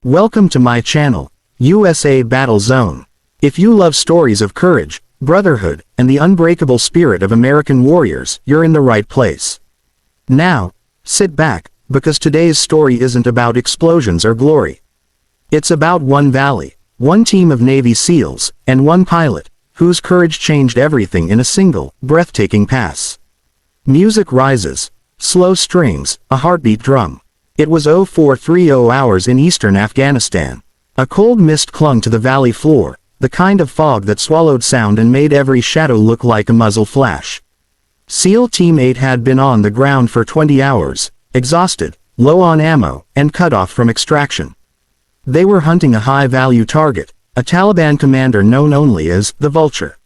Welcome to my channel, USA Battle Zone. If you love stories of courage, brotherhood, and the unbreakable spirit of American warriors, you're in the right place. Now, sit back, because today's story isn't about explosions or glory. It's about one valley, one team of Navy SEALs, and one pilot, whose courage changed everything in a single, breathtaking pass. Music rises, slow strings, a heartbeat drum. It was 0430 hours in eastern Afghanistan. A cold mist clung to the valley floor, the kind of fog that swallowed sound and made every shadow look like a muzzle flash. SEAL Team 8 had been on the ground for 20 hours, exhausted, low on ammo, and cut off from extraction. They were hunting a high-value target, a Taliban commander known only as the Vulture.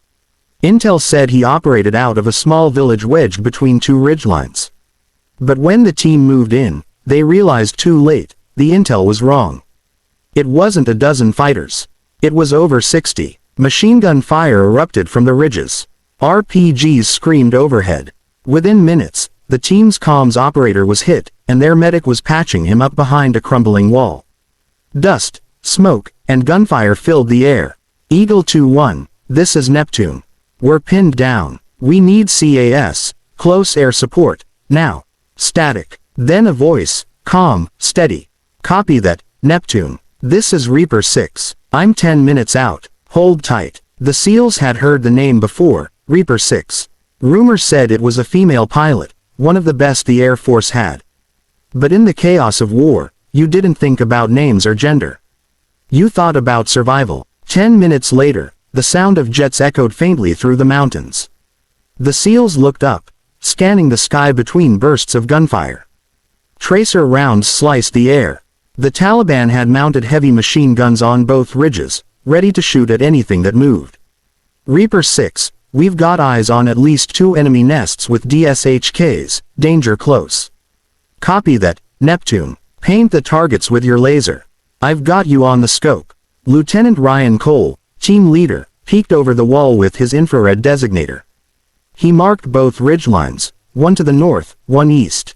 Intel said he operated out of a small village wedged between two ridgelines. But when the team moved in, they realized too late, the intel was wrong. It wasn't a dozen fighters. It was over 60. Machine gun fire erupted from the ridges. RPGs screamed overhead. Within minutes, the team's comms operator was hit, and their medic was patching him up behind a crumbling wall. Dust, smoke, and gunfire filled the air. Eagle 2-1, this is Neptune. We're pinned down. We need CAS, close air support, now. Static. Then a voice, calm, steady. Copy that, Neptune. This is Reaper 6. I'm 10 minutes out. Hold tight. The SEALs had heard the name before, Reaper 6. Rumors said it was a female pilot, one of the best the Air Force had. But in the chaos of war, you didn't think about names or gender. You thought about survival. 10 minutes later, the sound of jets echoed faintly through the mountains. The SEALs looked up, scanning the sky between bursts of gunfire. Tracer rounds sliced the air. The Taliban had mounted heavy machine guns on both ridges, ready to shoot at anything that moved. Reaper 6, we've got eyes on at least 2 enemy nests with DSHKs, danger close. Copy that, Neptune. Paint the targets with your laser. I've got you on the scope. Lieutenant Ryan Cole, team leader, peeked over the wall with his infrared designator. He marked both ridgelines, one to the north, one east.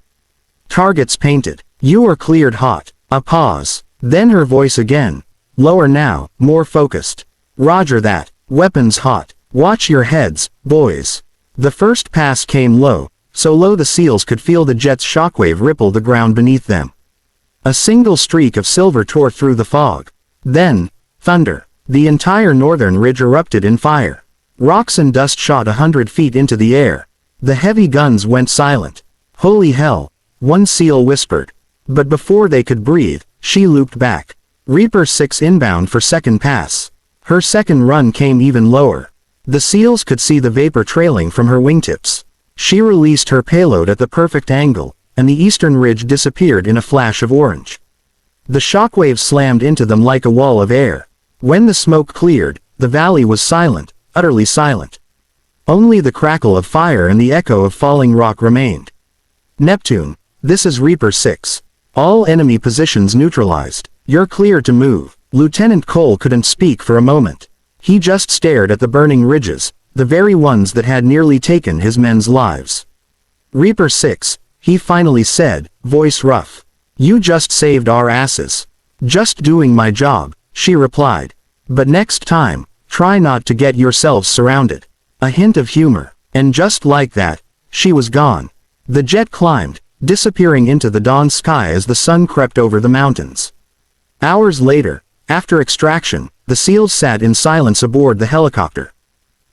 Targets painted. You are cleared hot. A pause. Then her voice again. Lower now, more focused. Roger that. Weapons hot. Watch your heads, boys. The first pass came low, so low the SEALs could feel the jet's shockwave ripple the ground beneath them. A single streak of silver tore through the fog. Then, thunder. The entire northern ridge erupted in fire. Rocks and dust shot 100 feet into the air. The heavy guns went silent. Holy hell, one SEAL whispered. But before they could breathe, she looped back. Reaper 6 inbound for second pass. Her second run came even lower. The SEALs could see the vapor trailing from her wingtips. She released her payload at the perfect angle, and the eastern ridge disappeared in a flash of orange. The shockwave slammed into them like a wall of air. When the smoke cleared, the valley was silent, utterly silent. Only the crackle of fire and the echo of falling rock remained. Neptune, this is Reaper 6. All enemy positions neutralized. You're clear to move. Lieutenant Cole couldn't speak for a moment. He just stared at the burning ridges, the very ones that had nearly taken his men's lives. Reaper 6, he finally said, voice rough. You just saved our asses. Just doing my job, she replied. But next time, try not to get yourselves surrounded. A hint of humor. And just like that, she was gone. The jet climbed, disappearing into the dawn sky as the sun crept over the mountains. Hours later, after extraction, the SEALs sat in silence aboard the helicopter.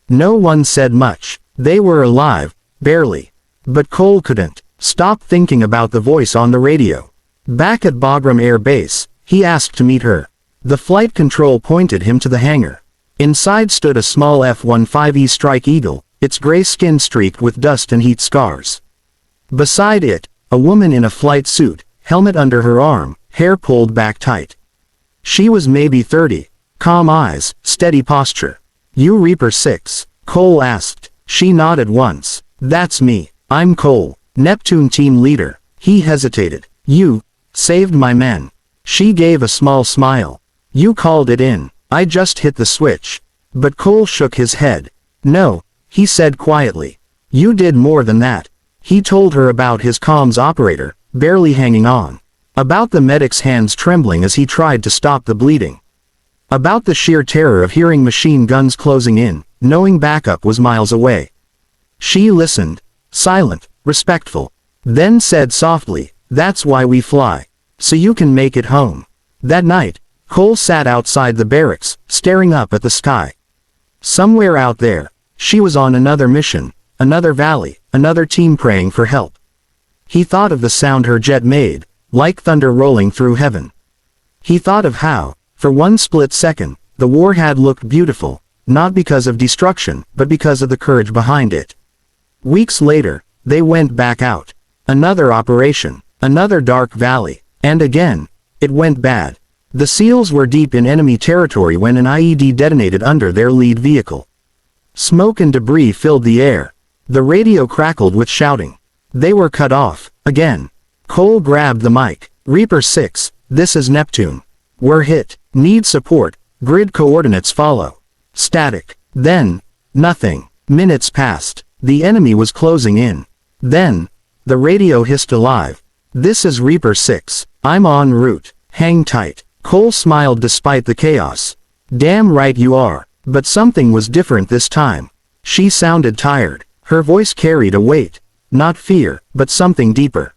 No one said much. They were alive, barely. But Cole couldn't stop thinking about the voice on the radio. Back at Bagram Air Base, he asked to meet her. The flight control pointed him to the hangar. Inside stood a small F-15E Strike Eagle, its gray skin streaked with dust and heat scars. Beside it, a woman in a flight suit, helmet under her arm, hair pulled back tight. She was maybe 30, calm eyes, steady posture. You Reaper 6? Cole asked. She nodded once. That's me. I'm Cole, Neptune team leader. He hesitated. You saved my men. She gave a small smile. You called it in. I just hit the switch. But Cole shook his head. No, he said quietly. You did more than that. He told her about his comms operator, barely hanging on. About the medic's hands trembling as he tried to stop the bleeding. About the sheer terror of hearing machine guns closing in, knowing backup was miles away. She listened, silent, respectful, then said softly, "That's why we fly. So you can make it home." That night, Cole sat outside the barracks, staring up at the sky. Somewhere out there, she was on another mission, another valley, another team praying for help. He thought of the sound her jet made, like thunder rolling through heaven. He thought of how, for one split second, the war had looked beautiful, not because of destruction, but because of the courage behind it. Weeks later, they went back out. Another operation, another dark valley, and again, it went bad. The SEALs were deep in enemy territory when an IED detonated under their lead vehicle. Smoke and debris filled the air. The radio crackled with shouting. They were cut off, again. Cole grabbed the mic. "Reaper 6, this is Neptune. We're hit. Need support. Grid coordinates follow." Static. Then, nothing. Minutes passed. The enemy was closing in. Then, the radio hissed alive. "This is Reaper 6. I'm en route. Hang tight." Cole smiled despite the chaos. "Damn right you are." But something was different this time. She sounded tired. Her voice carried a weight. Not fear, but something deeper.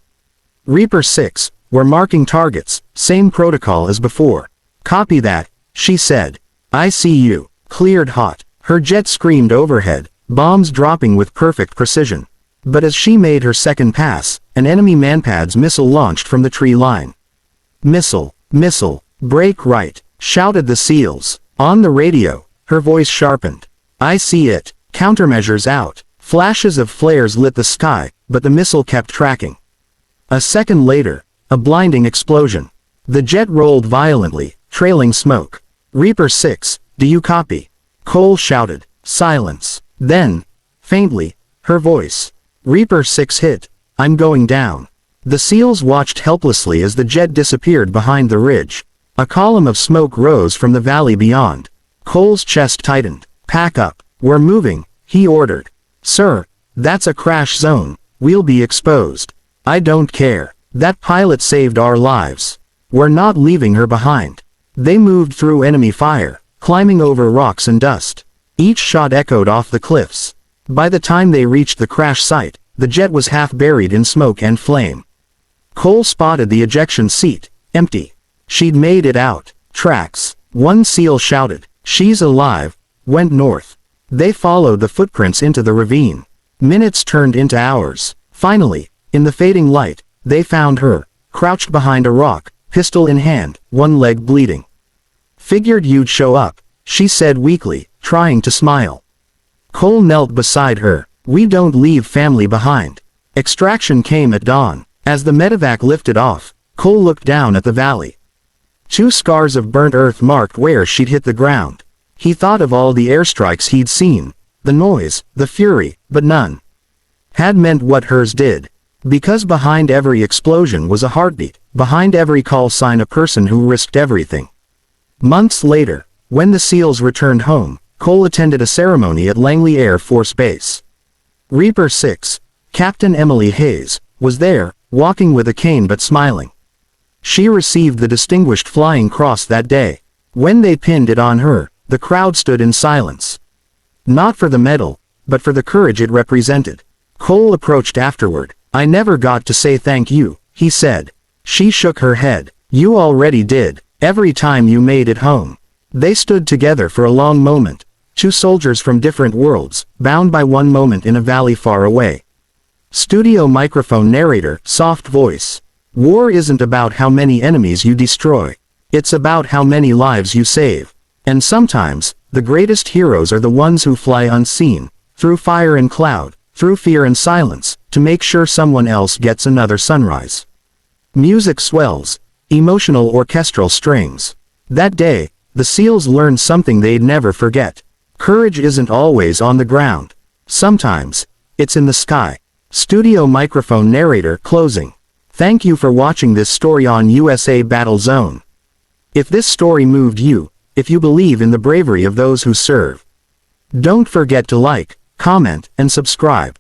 "Reaper 6, we're marking targets, same protocol as before." "Copy that," she said. "I see you." Cleared hot. Her jet screamed overhead, bombs dropping with perfect precision. But as she made her second pass, an enemy Manpad's missile launched from the tree line. "Missile, missile, break right," shouted the SEALs. On the radio, her voice sharpened. "I see it. Countermeasures out." Flashes of flares lit the sky, but the missile kept tracking. A second later, a blinding explosion. The jet rolled violently, trailing smoke. "Reaper 6, do you copy?" Cole shouted. Silence. Then, faintly, her voice. "Reaper 6 hit. I'm going down." The SEALs watched helplessly as the jet disappeared behind the ridge. A column of smoke rose from the valley beyond. Cole's chest tightened. "Pack up. We're moving," he ordered. "Sir, that's a crash zone. We'll be exposed." "I don't care. That pilot saved our lives. We're not leaving her behind." They moved through enemy fire, climbing over rocks and dust. Each shot echoed off the cliffs. By the time they reached the crash site, the jet was half buried in smoke and flame. Cole spotted the ejection seat, empty. She'd made it out. "Tracks," one SEAL shouted. "She's alive." Went north. They followed the footprints into the ravine. Minutes turned into hours. Finally, in the fading light, they found her, crouched behind a rock, pistol in hand, one leg bleeding. "Figured you'd show up," she said weakly, trying to smile. Cole knelt beside her. "We don't leave family behind." Extraction came at dawn. As the medevac lifted off, Cole looked down at the valley. 2 scars of burnt earth marked where she'd hit the ground. He thought of all the airstrikes he'd seen, the noise, the fury, but none had meant what hers did. Because behind every explosion was a heartbeat, behind every call sign a person who risked everything. Months later, when the SEALs returned home, Cole attended a ceremony at Langley Air Force Base. Reaper 6, Captain Emily Hayes, was there, walking with a cane but smiling. She received the Distinguished Flying Cross that day. When they pinned it on her, the crowd stood in silence. Not for the medal, but for the courage it represented. Cole approached afterward. "I never got to say thank you," he said. She shook her head. "You already did, every time you made it home." They stood together for a long moment. 2 soldiers from different worlds, bound by one moment in a valley far away. Studio microphone narrator, soft voice. "War isn't about how many enemies you destroy. It's about how many lives you save. And sometimes, the greatest heroes are the ones who fly unseen, through fire and cloud, through fear and silence, to make sure someone else gets another sunrise." Music swells. Emotional orchestral strings. That day, the SEALs learned something they'd never forget. Courage isn't always on the ground. Sometimes, it's in the sky. Studio microphone narrator closing. Thank you for watching this story on USA Battle Zone. If this story moved you, if you believe in the bravery of those who serve, don't forget to like, comment, and subscribe.